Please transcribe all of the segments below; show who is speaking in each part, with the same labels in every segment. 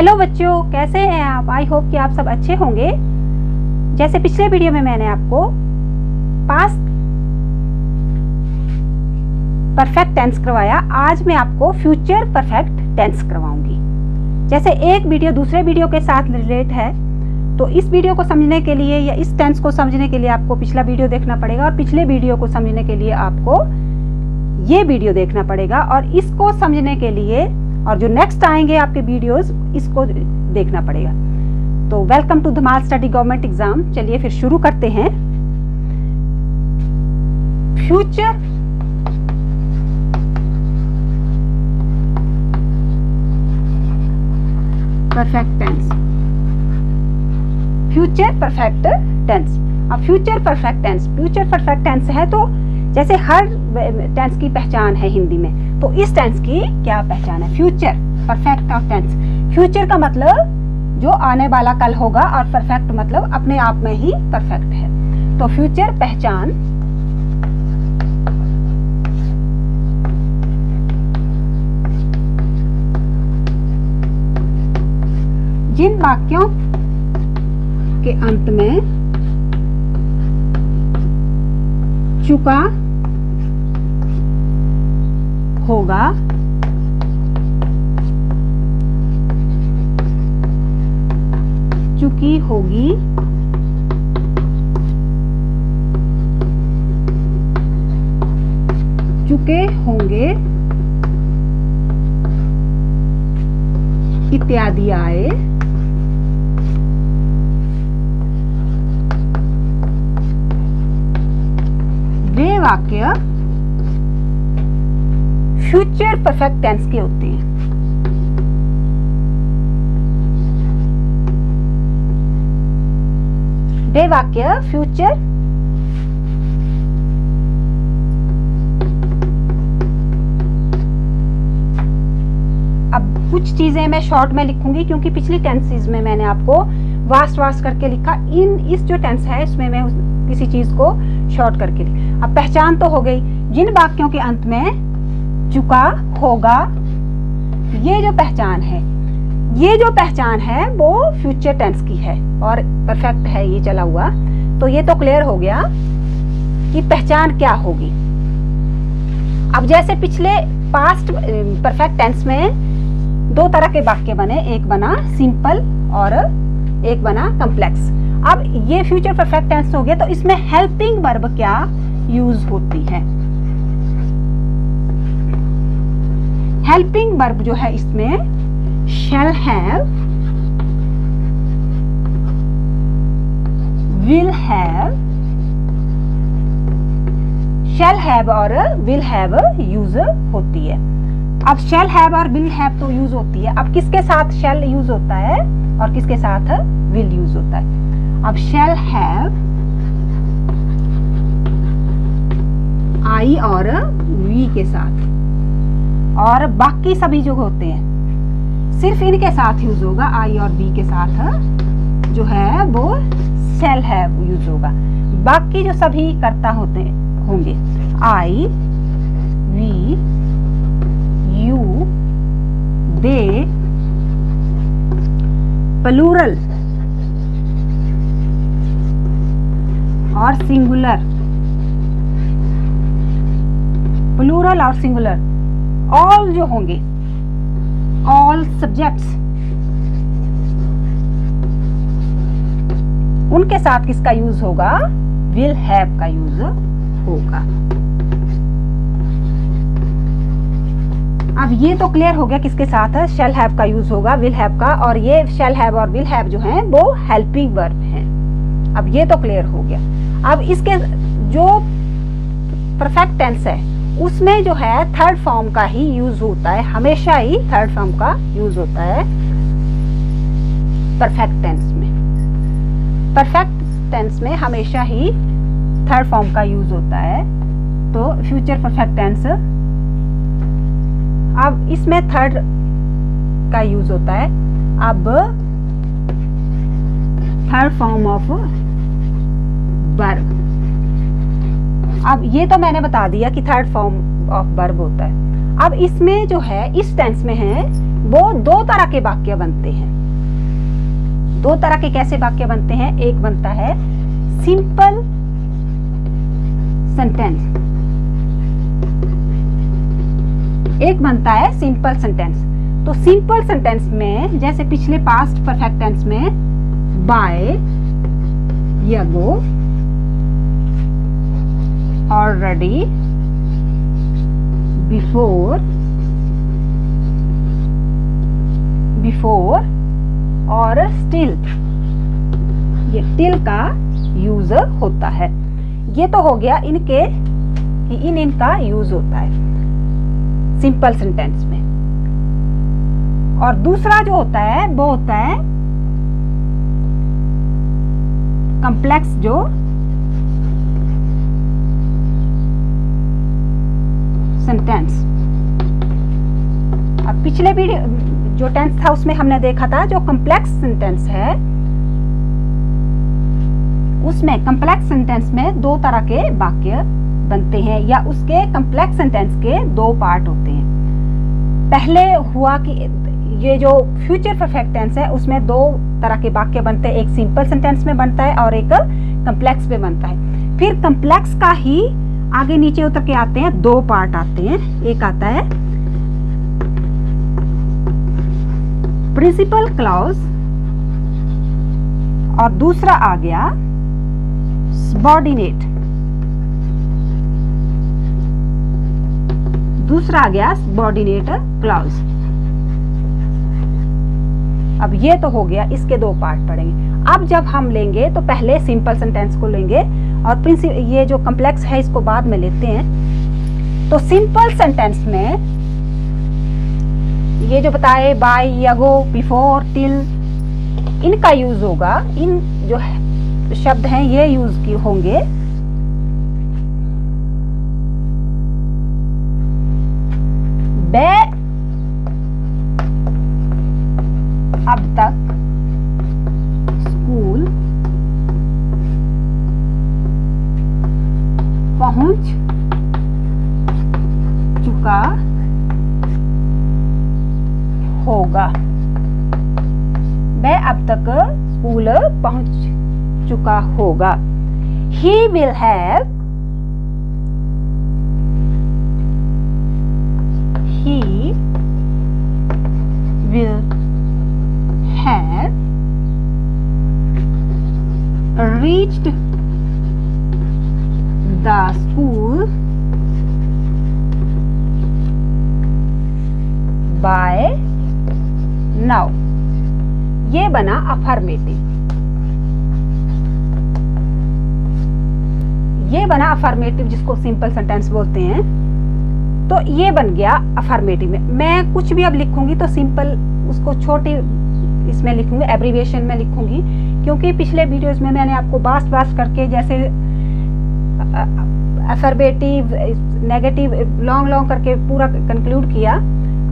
Speaker 1: Hello बच्चों, कैसे हैं आप? आई होप कि आप सब अच्छे होंगे। जैसे पिछले वीडियो में मैंने आपको पास्ट परफेक्ट टेंस करवाया, आज मैं आपको फ्यूचर परफेक्ट टेंस करवाऊंगी। जैसे एक वीडियो दूसरे वीडियो के साथ रिलेट है, तो इस वीडियो को समझने के लिए या इस टेंस को समझने के लिए आपको पिछला वीडियो देखना पड़ेगा, और पिछले वीडियो को समझने के लिए आपको ये वीडियो देखना पड़ेगा, और इसको समझने के लिए और जो नेक्स्ट आएंगे आपके वीडियोस, इसको देखना पड़ेगा। तो welcome to Dhamaal study government exam. चलिए फिर शुरू करते हैं। Future perfect tense, future perfect tense. अब फ्यूचर परफेक्ट टेंस है, तो जैसे हर टेंस की पहचान है हिंदी में, तो इस टेंस की क्या पहचान है? Future perfect of tense. Future का मतलब जो आने वाला कल होगा, और परफेक्ट मतलब अपने आप में ही परफेक्ट है। तो फ्यूचर पहचान जिन वाक्यों के अंत में चुका होगा, चुकी होगी, चुके होंगे इत्यादि आए, वे वाक्य फ्यूचर परफेक्ट टेंस के होते हैं। वे वाक्य फ्यूचर अब कुछ चीजें मैं शॉर्ट में लिखूंगी, क्योंकि पिछली टेंसेस में मैंने आपको वास्ट करके लिखा। इस जो टेंस है, इसमें मैं किसी चीज को शॉर्ट करके लिखा। अब पहचान तो हो गई, जिन वाक्यों के अंत में चुका होगा, ये जो पहचान है वो फ्यूचर टेंस की है, और परफेक्ट है ये चला हुआ। तो ये तो क्लियर हो गया कि पहचान क्या होगी। अब जैसे पिछले पास्ट परफेक्ट टेंस में दो तरह के वाक्य बने, एक बना सिंपल और एक बना कॉम्प्लेक्स। अब ये फ्यूचर परफेक्ट टेंस हो गया, तो इसमें हेल्पिंग वर्ब क्या यूज होती है? हेल्पिंग वर्ब जो है इसमें shall have, will have, shall have और will have यूज होती है। अब shall have और will have तो यूज होती है। अब किसके साथ shall यूज होता है और किसके साथ will यूज होता है? अब shall have I और we के साथ, और बाकी सभी जो होते हैं सिर्फ इनके साथ यूज होगा। आई और बी के साथ जो है वो shall have यूज होगा। बाकी जो सभी कर्ता होंगे आई, वी, यू, दे, प्लूरल और सिंगुलर, प्लूरल और सिंगुलर, ऑल जो होंगे, ऑल सब्जेक्ट्स, उनके साथ किसका यूज होगा? विल हैव का यूज होगा। अब ये तो क्लियर हो गया किसके साथ है शैल हैव का यूज होगा, विल हैव का, और ये शैल हैव और विल हैव जो हैं वो हेल्पिंग वर्ब हैं। अब ये तो क्लियर हो गया। अब इसके जो परफेक्ट टेंस है उसमें जो है थर्ड फॉर्म का ही यूज होता है, हमेशा ही थर्ड फॉर्म का यूज होता है परफेक्ट टेंस में। परफेक्ट टेंस में हमेशा ही थर्ड फॉर्म का यूज होता है। तो फ्यूचर परफेक्ट टेंस, अब इसमें थर्ड का यूज होता है। अब थर्ड फॉर्म ऑफ वर्ब, अब ये तो मैंने बता दिया कि थर्ड फॉर्म ऑफ वर्ब होता है। अब इसमें जो है इस टेंस में है वो दो तरह के वाक्य बनते हैं। दो तरह के कैसे वाक्य बनते हैं? एक बनता है सिंपल सेंटेंस, एक बनता है सिंपल सेंटेंस। तो सिंपल सेंटेंस में जैसे पिछले पास्ट परफेक्ट टेंस में बाय, यगो, ऑलरेडी, बिफोर, और स्टिल, ये टिल का यूज होता है। ये तो हो गया इनके कि इनका यूज होता है सिंपल सेंटेंस में। और दूसरा जो होता है वो होता है कॉम्प्लेक्स जो सेंटेंस। अब पिछले वीडियो जो टेंस था उसमें हमने देखा था जो कॉम्प्लेक्स सेंटेंस है उसमें कॉम्प्लेक्स सेंटेंस में दो तरह के वाक्य बनते हैं या उसके कॉम्प्लेक्स सेंटेंस के दो पार्ट होते हैं। पहले हुआ कि ये जो फ्यूचर परफेक्ट टेंस है उसमें दो तरह के वाक्य बनते हैं, एक सिंपल सेंटेंस में बनता है और एक कॉम्प्लेक्स में बनता है। फिर कॉम्प्लेक्स का ही आगे नीचे उतर के आते हैं, दो पार्ट आते हैं। एक आता है प्रिंसिपल क्लॉज और दूसरा आ गया सबऑर्डिनेट। दूसरा आ गया सबऑर्डिनेट क्लॉज। अब ये तो हो गया, इसके दो पार्ट पढ़ेंगे। अब जब हम लेंगे तो पहले सिंपल सेंटेंस को लेंगे और ये जो कॉम्प्लेक्स है इसको बाद में लेते हैं। तो सिंपल सेंटेंस में ये जो बताए बाय, यगो, बिफोर, टिल, इनका यूज होगा। इन जो शब्द हैं ये यूज की होंगे वह अब तक स्कूल पहुंच चुका होगा। वह अब तक स्कूल पहुंच चुका होगा। He will have, he will have reached the school by now। ये बना अफर्मेटिव। ये बना अफर्मेटिव जिसको सिंपल सेंटेंस बोलते हैं। तो ये बन गया अफर्मेटिव में। मैं कुछ भी अब लिखूंगी तो सिंपल उसको छोटी इसमें लिखूंगी, एब्रीविएशन में लिखूंगी, क्योंकि पिछले वीडियोस में मैंने आपको बास्ट करके जैसे अफर्मेटिव, नेगेटिव, लॉन्ग करके पूरा कंक्लूड किया।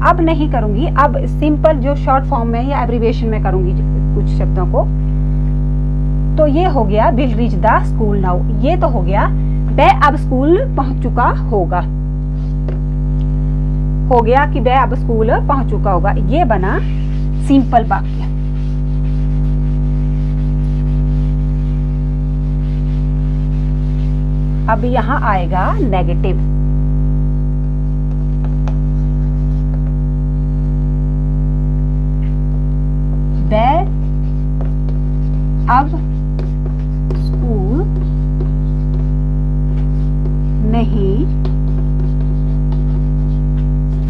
Speaker 1: अब नहीं करूंगी, अब सिंपल जो शॉर्ट फॉर्म में या एब्रीविएशन में करूंगी कुछ शब्दों को। तो ये हो गया will reach the school now. ये तो हो गया वह अब स्कूल पहुंच चुका होगा। हो गया कि वह अब स्कूल पहुंच चुका होगा। ये बना सिंपल वाक्य। अब यहां आएगा नेगेटिव। वह अब स्कूल नहीं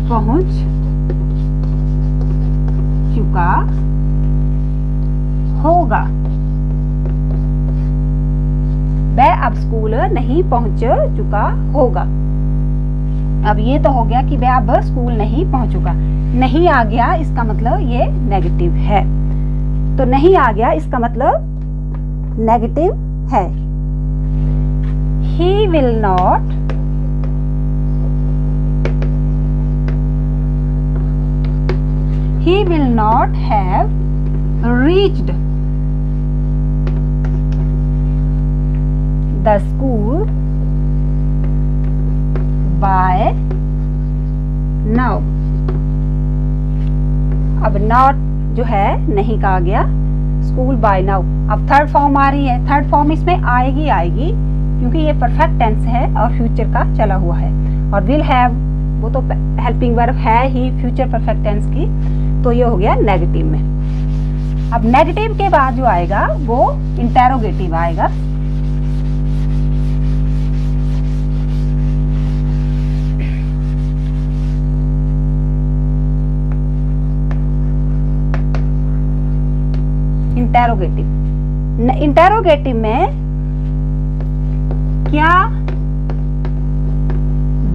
Speaker 1: पहुंच चुका होगा। वह अब स्कूल नहीं पहुंच चुका होगा। अब ये तो हो गया कि वह अब स्कूल नहीं पहुंच चुका। नहीं आ गया इसका मतलब ये नेगेटिव है। तो नहीं आ गया इसका मतलब नेगेटिव है। He will not have reached the school by now। अब नॉट जो है नहीं कहा गया, स्कूल बाय नाउ। अब थर्ड फॉर्म आ रही है, थर्ड फॉर्म इसमें आएगी क्योंकि ये परफेक्ट टेंस है और फ्यूचर का चला हुआ है। और विल हैव वो तो हेल्पिंग वर्ब है ही फ्यूचर परफेक्ट टेंस की, तो ये हो गया नेगेटिव में। अब नेगेटिव के बाद जो आएगा वो इंटेरोगेटिव आएगा। इंटेरोगेटिव में क्या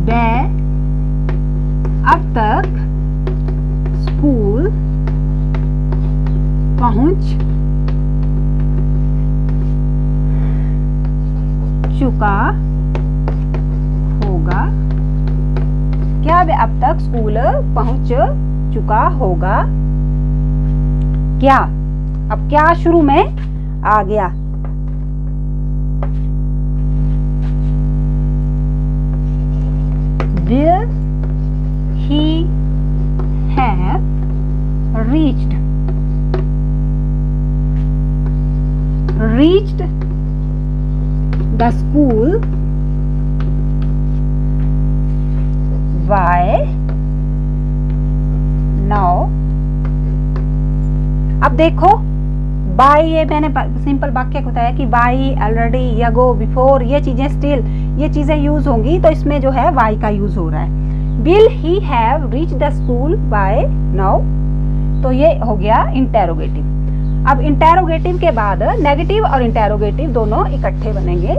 Speaker 1: वह अब तक स्कूल पहुंच चुका होगा? क्या वह अब तक स्कूल पहुंच चुका होगा? क्या, अब क्या शुरू में आ गया। Will he have reached the school by now? अब देखो बाई, ये मैंने सिंपल वाक्य बताया कि बाई, ऑलरेडी, यगो, बिफोर, ये चीजें स्टिल, ये चीजें यूज होंगी, तो इसमें जो है वाई का यूज हो रहा है। Will he have reach the school by now, तो ये हो गया इंटेरोगेटिव। अब इंटेरोगेटिव के बाद नेगेटिव और इंटेरोगेटिव दोनों इकट्ठे बनेंगे।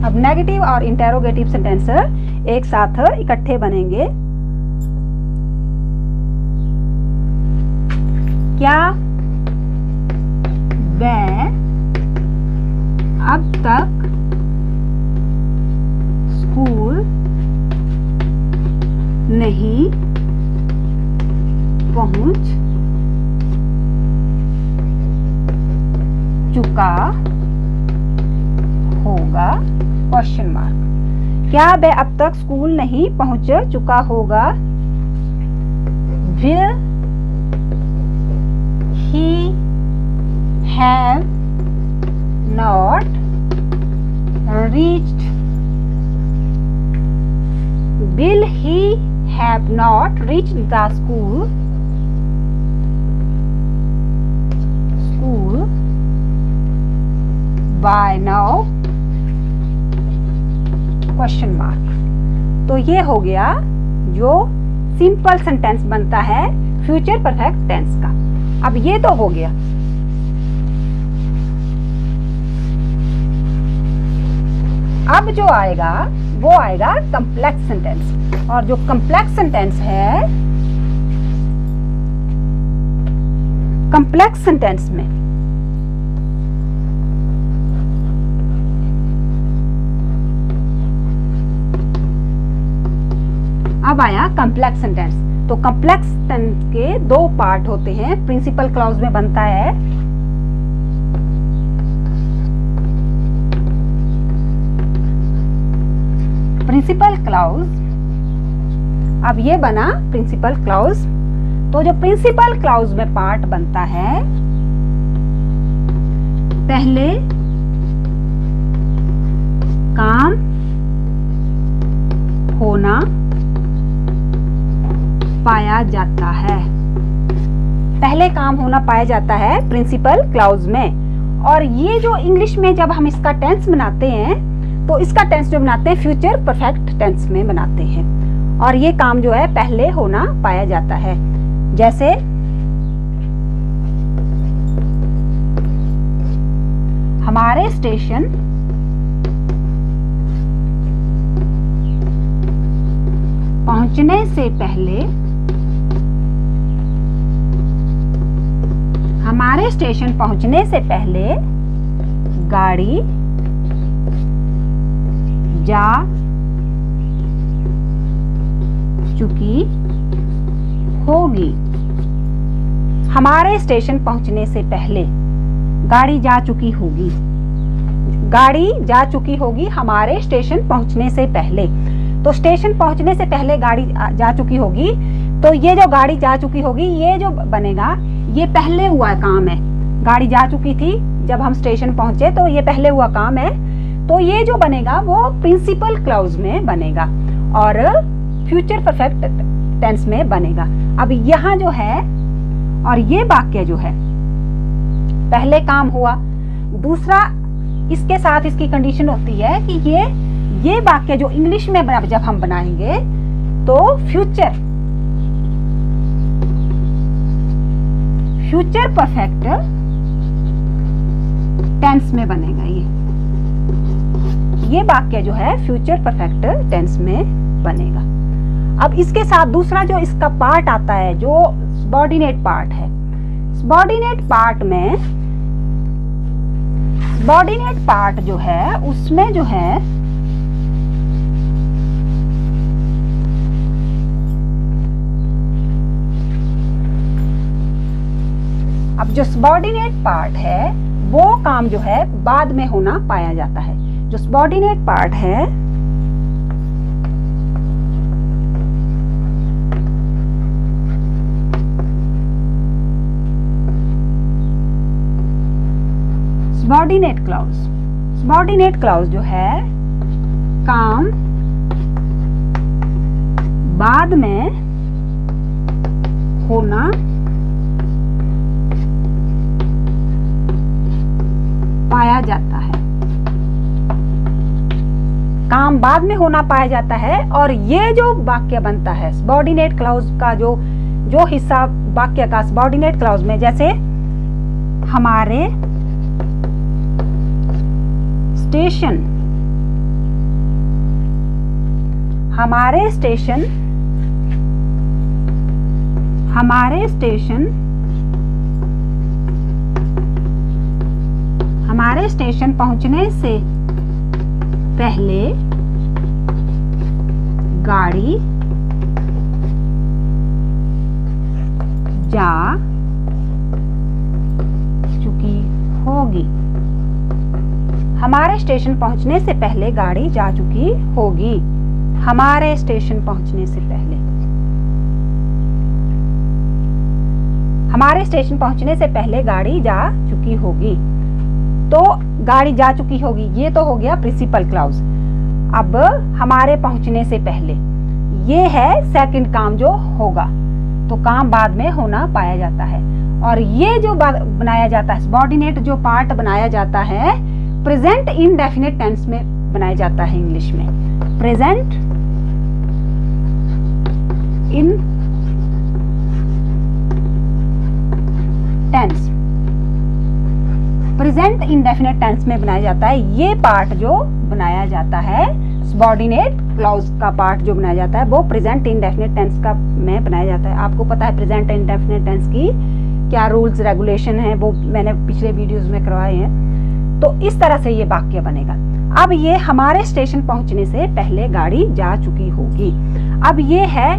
Speaker 1: अब नेगेटिव और इंटेरोगेटिव सेंटेंस एक साथ इकट्ठे बनेंगे। क्या वह अब तक स्कूल नहीं पहुंच चुका होगा? Question mark. क्या वह अब तक स्कूल नहीं पहुंच चुका होगा? Will he have not reached? Will he have not reached the school by now? Question mark. तो ये हो गया जो सिंपल सेंटेंस बनता है फ्यूचर परफेक्ट टेंस का। अब ये तो हो गया। अब जो आएगा वो आएगा कम्प्लेक्स सेंटेंस, और जो कम्प्लेक्स सेंटेंस है, कम्प्लेक्स सेंटेंस में अब आया कम्प्लेक्स सेंटेंस। तो कम्प्लेक्स सेंटेंस के दो पार्ट होते हैं, प्रिंसिपल क्लॉज में बनता है। प्रिंसिपल क्लॉज, अब ये बना प्रिंसिपल क्लॉज। तो जो प्रिंसिपल क्लॉज में पार्ट बनता है, पहले काम होना पाया जाता है, पहले काम होना पाया जाता है प्रिंसिपल क्लॉज में। और ये जो इंग्लिश में जब हम इसका टेंस बनाते हैं, तो इसका टेंस जो बनाते हैं फ्यूचर परफेक्ट टेंस में बनाते हैं, और ये काम जो है पहले होना पाया जाता है। जैसे हमारे स्टेशन पहुंचने से पहले, हमारे स्टेशन पहुंचने से पहले गाड़ी जा चुकी होगी। हमारे स्टेशन पहुंचने से पहले गाड़ी जा चुकी होगी। गाड़ी जा चुकी होगी हमारे स्टेशन पहुंचने से पहले। तो स्टेशन पहुंचने से पहले गाड़ी जा चुकी होगी, तो ये जो गाड़ी जा चुकी होगी, ये जो बनेगा ये पहले हुआ काम है। गाड़ी जा चुकी थी जब हम स्टेशन पहुंचे, तो ये पहले हुआ काम है। तो ये जो बनेगा वो प्रिंसिपल क्लॉज में बनेगा और फ्यूचर परफेक्ट टेंस में बनेगा। अब यहाँ जो है और ये वाक्य जो है, पहले काम हुआ। दूसरा, इसके साथ इसकी कंडीशन होती है कि ये वाक्य जो इंग्लिश में जब हम बनाएंगे तो फ्यूचर परफेक्ट टेंस में बनेगा। ये वाक्य जो है फ्यूचर परफेक्ट टेंस में बनेगा। अब इसके साथ दूसरा जो इसका पार्ट आता है, जो सबऑर्डिनेट पार्ट है, सबऑर्डिनेट पार्ट जो है उसमें जो है अब जो सबऑर्डिनेट पार्ट है वो काम जो है बाद में होना पाया जाता है। जो सबऑर्डिनेट पार्ट है सबऑर्डिनेट क्लॉज जो है काम बाद में होना पाया जाता है। काम बाद में होना पाया जाता है। और ये जो वाक्य बनता है सबऑर्डिनेट क्लॉज का जो हिस्सा वाक्य का सबऑर्डिनेट क्लॉज में, जैसे हमारे स्टेशन पहुंचने से पहले गाड़ी जा चुकी होगी। हमारे स्टेशन पहुंचने से पहले गाड़ी जा चुकी होगी। हमारे स्टेशन पहुंचने से पहले, हमारे स्टेशन पहुंचने से पहले गाड़ी जा चुकी होगी। तो गाड़ी जा चुकी होगी, ये तो हो गया प्रिंसिपल क्लॉज। अब हमारे पहुंचने से पहले, ये है सेकंड काम जो होगा। तो काम बाद में होना पाया जाता है। और ये जो बनाया जाता है सबऑर्डिनेट जो पार्ट बनाया जाता है, प्रेजेंट इंडेफिनिट टेंस में बनाया जाता है। इंग्लिश में present in tense, present indefinite tense में बनाया जाता है। ये पार्ट जो बनाया जाता है सबऑर्डिनेट क्लॉज का पार्ट जो बनाया जाता है वो प्रेजेंट इंडेफिनिट टेंस का में बनाया जाता है। आपको पता है प्रेजेंट इंडेफिनिट टेंस की क्या रूल्स रेगुलेशन है, वो मैंने पिछले वीडियोस में करवाए हैं। तो इस तरह से ये वाक्य बनेगा। अब ये हमारे स्टेशन पहुंचने से पहले गाड़ी जा चुकी होगी। अब ये है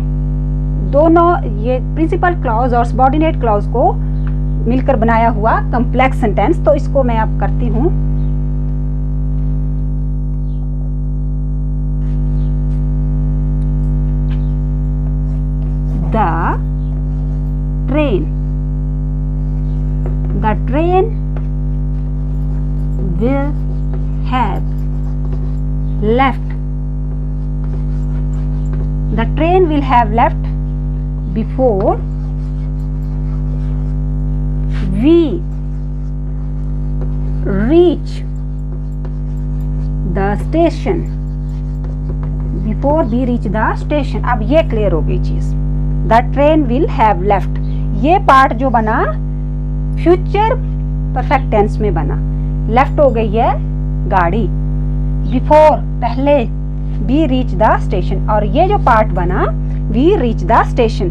Speaker 1: दोनों, ये प्रिंसिपल क्लॉज और सबऑर्डिनेट क्लॉज को मिलकर बनाया हुआ कॉम्प्लेक्स सेंटेंस। तो इसको मैं अब करती हूं। The train will have left. The train will have left before we reach the station. Before we reach the station. अब ये क्लियर हो गई चीज। The train will have left, ये पार्ट जो बना फ्यूचर परफेक्ट टेंस में बना। लेफ्ट हो गई है गाड़ी, बिफोर पहले, वी रीच द स्टेशन, और ये जो पार्ट बना वी रीच द स्टेशन,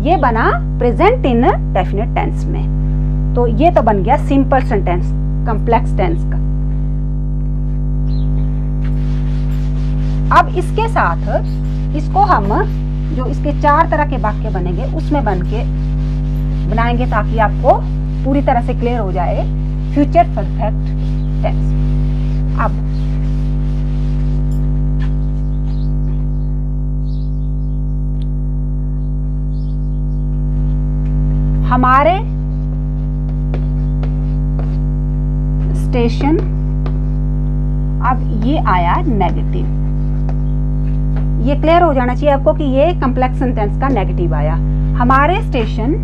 Speaker 1: ये बना प्रेजेंट इन डेफिनेट टेंस में। तो ये तो बन गया सिंपल सेंटेंस कॉम्प्लेक्स टेंस का। अब इसके साथ इसको हम जो इसके 4 तरह के वाक्य बनेंगे उसमें बनाएंगे, ताकि आपको पूरी तरह से क्लियर हो जाए फ्यूचर परफेक्ट टेंस। अब हमारे स्टेशन, अब ये आया नेगेटिव। ये क्लियर हो जाना चाहिए आपको कि ये कॉम्प्लेक्स सेंटेंस का नेगेटिव आया। हमारे स्टेशन,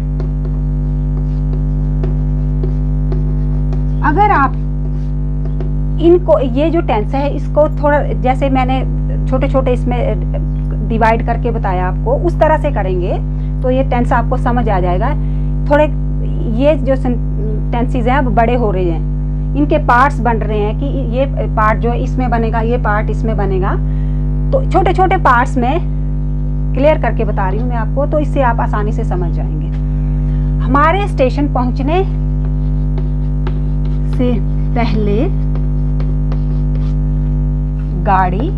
Speaker 1: अगर आप इनको, ये जो टेंस है इसको थोड़ा, जैसे मैंने छोटे छोटे इसमें डिवाइड करके बताया आपको, उस तरह से करेंगे तो ये टेंस आपको समझ आ जाएगा। थोड़े ये जो टेंसेस हैं अब बड़े हो रहे हैं, इनके पार्ट्स बन रहे हैं कि ये पार्ट जो इसमें बनेगा, ये पार्ट इसमें बनेगा, तो छोटे छोटे पार्ट्स में क्लियर करके बता रही हूँ मैं आपको, तो इससे आप आसानी से समझ जाएंगे। हमारे स्टेशन पहुंचने से पहले गाड़ी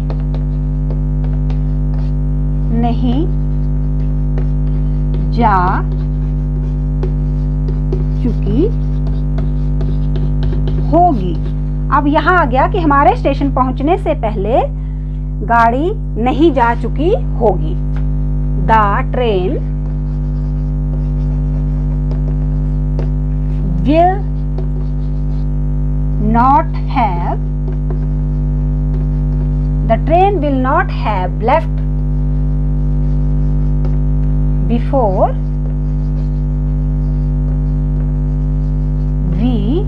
Speaker 1: नहीं जा चुकी होगी। अब यहां आ गया कि हमारे स्टेशन पहुंचने से पहले गाड़ी नहीं जा चुकी होगी। The train will not have, the train will not have left before we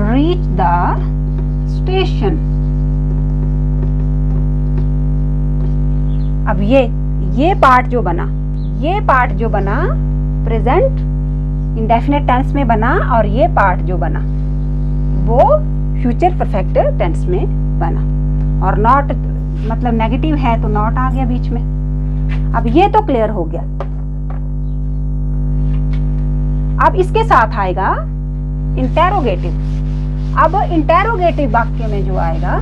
Speaker 1: reach the station। अब ये पार्ट जो बना, ये पार्ट जो बना प्रेजेंट इंडेफिनेट टेंस में बना, और ये पार्ट जो बना वो फ्यूचर परफेक्ट टेंस में बना। और नॉट मतलब नेगेटिव है तो नॉट आ गया बीच में। अब ये तो क्लियर हो गया। अब इसके साथ आएगा इंटेरोगेटिव। अब इंटेरोगेटिव वाक्य में जो आएगा,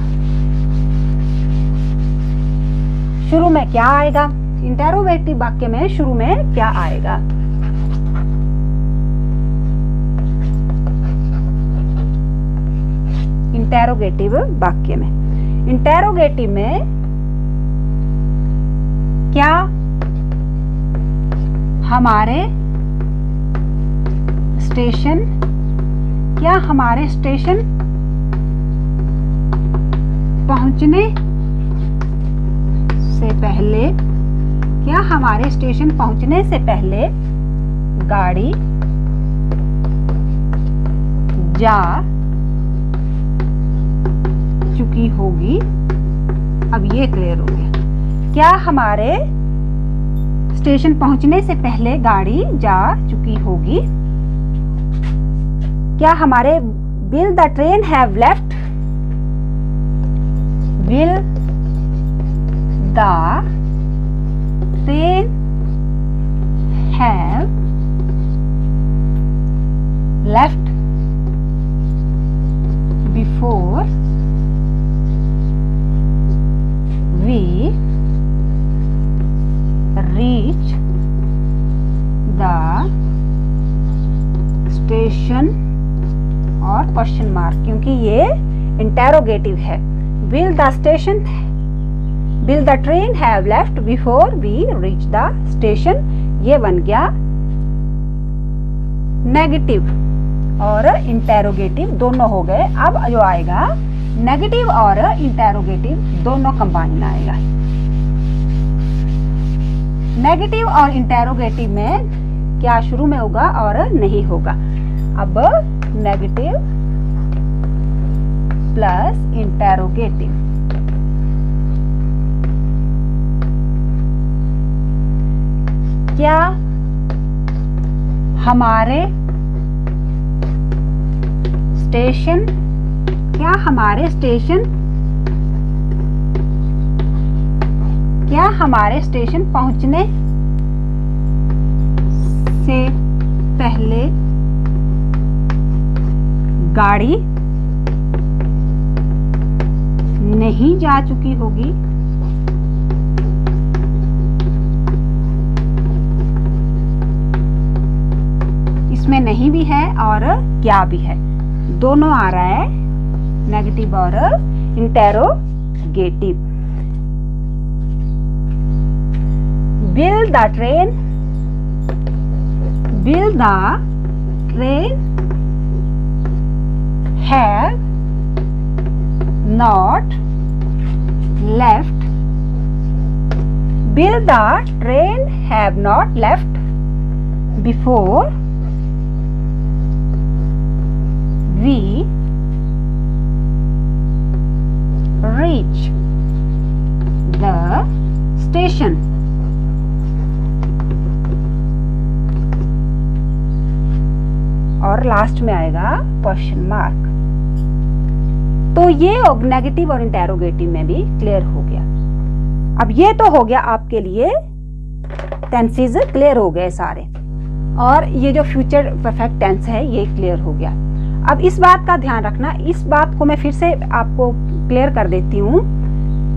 Speaker 1: शुरू में क्या आएगा? इंटेरोगेटिव वाक्य में शुरू में क्या आएगा? इंटेरोगेटिव वाक्य में, इंटेरोगेटिव में क्या हमारे स्टेशन, क्या हमारे स्टेशन पहुंचने से पहले, क्या हमारे स्टेशन पहुंचने से पहले गाड़ी जा चुकी होगी? अब ये क्लियर हो गया। क्या हमारे स्टेशन पहुंचने से पहले गाड़ी जा चुकी होगी? क्या हमारे will the train have left, will the train have left before we reach the station? और क्वेश्चन मार्क, क्योंकि ये इंटेरोगेटिव है। will the station, will the train have left before we reach the station? ये बन गया negative और interrogative दोनों हो गए। अब जो आएगा नेगेटिव और इंटेरोगेटिव दोनों कंबाइन आएगा। नेगेटिव और इंटेरोगेटिव में क्या शुरू में होगा और नहीं होगा? अब नेगेटिव प्लस इंटेरोगेटिव, क्या हमारे स्टेशन, क्या हमारे स्टेशन, क्या हमारे स्टेशन पहुंचने से पहले गाड़ी नहीं जा चुकी होगी? उसमें नहीं भी है और क्या भी है, दोनों आ रहा है, नेगेटिव और interrogative. Will the train have not left? Will the train have not left before we reach the station? और लास्ट में आएगा क्वेश्चन मार्क। तो ये नेगेटिव और इंटेरोगेटिव में भी क्लियर हो गया। अब ये तो हो गया आपके लिए, टेंसेस क्लियर हो गए सारे, और ये जो फ्यूचर परफेक्ट टेंस है ये क्लियर हो गया। अब इस बात का ध्यान रखना, इस बात को मैं फिर से आपको क्लियर कर देती हूँ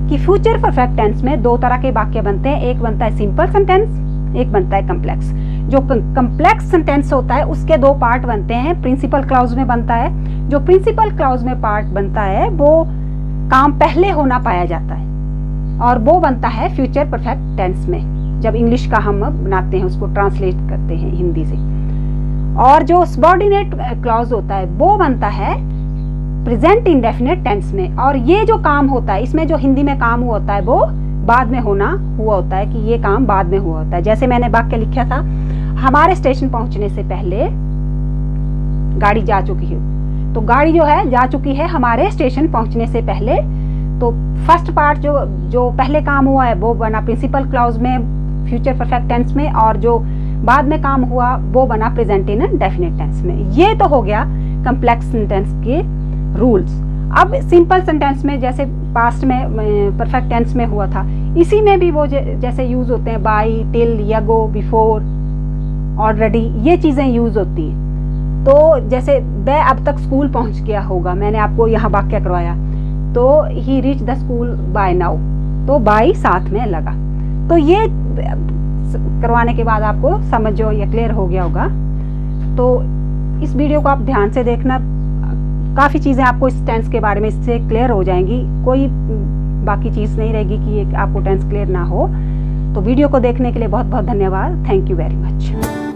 Speaker 1: कि फ्यूचर परफेक्ट टेंस में दो तरह के वाक्य बनते हैं, एक बनता है सिंपल सेंटेंस, एक बनता है कम्प्लेक्स। जो कम्प्लेक्स सेंटेंस होता है उसके दो पार्ट बनते हैं, प्रिंसिपल क्लॉज में बनता है। जो प्रिंसिपल क्लॉज में पार्ट बनता है वो काम पहले होना पाया जाता है, और वो बनता है फ्यूचर परफेक्ट टेंस में, जब इंग्लिश का हम बनाते हैं, उसको ट्रांसलेट करते हैं हिंदी से। और जो सबऑर्डिनेट क्लॉज होता है वो बनता है प्रेजेंट इंडेफिनिट टेंस में, और ये जो काम होता है इसमें, जो हिंदी में काम हुआ होता है वो बाद में हुआ होता है, कि ये काम बाद में हुआ होता है। जैसे मैंने वाक्य लिखा था, हमारे स्टेशन पहुंचने से पहले गाड़ी जा चुकी है, तो गाड़ी जो है जा चुकी है हमारे स्टेशन पहुंचने से पहले। तो फर्स्ट पार्ट जो पहले काम हुआ है वो बना प्रिंसिपल क्लॉज में फ्यूचर परफेक्ट टेंस में, और जो बाद में काम हुआ वो बना प्रेजेंट इंडेफिनिट टेंस में। ये तो हो गया कम्प्लेक्स सेंटेंस के रूल्स। अब सिंपल सेंटेंस में जैसे पास्ट में परफेक्ट टेंस में हुआ था, इसी में भी वो जैसे यूज होते हैं बाई, टिल, यगो, बिफोर, ऑलरेडी, ये चीजें यूज होती हैं। तो जैसे वह अब तक स्कूल पहुंच गया होगा, मैंने आपको यहाँ वाक्य करवाया, तो he reach the school by now, तो बाय साथ में लगा। तो ये करवाने के बाद आपको समझ जो ये क्लियर हो गया होगा। तो इस वीडियो को आप ध्यान से देखना, काफ़ी चीज़ें आपको इस टेंस के बारे में इससे क्लियर हो जाएंगी, कोई बाकी चीज़ नहीं रहेगी कि ये आपको टेंस क्लियर ना हो। तो वीडियो को देखने के लिए बहुत बहुत धन्यवाद। Thank you very much.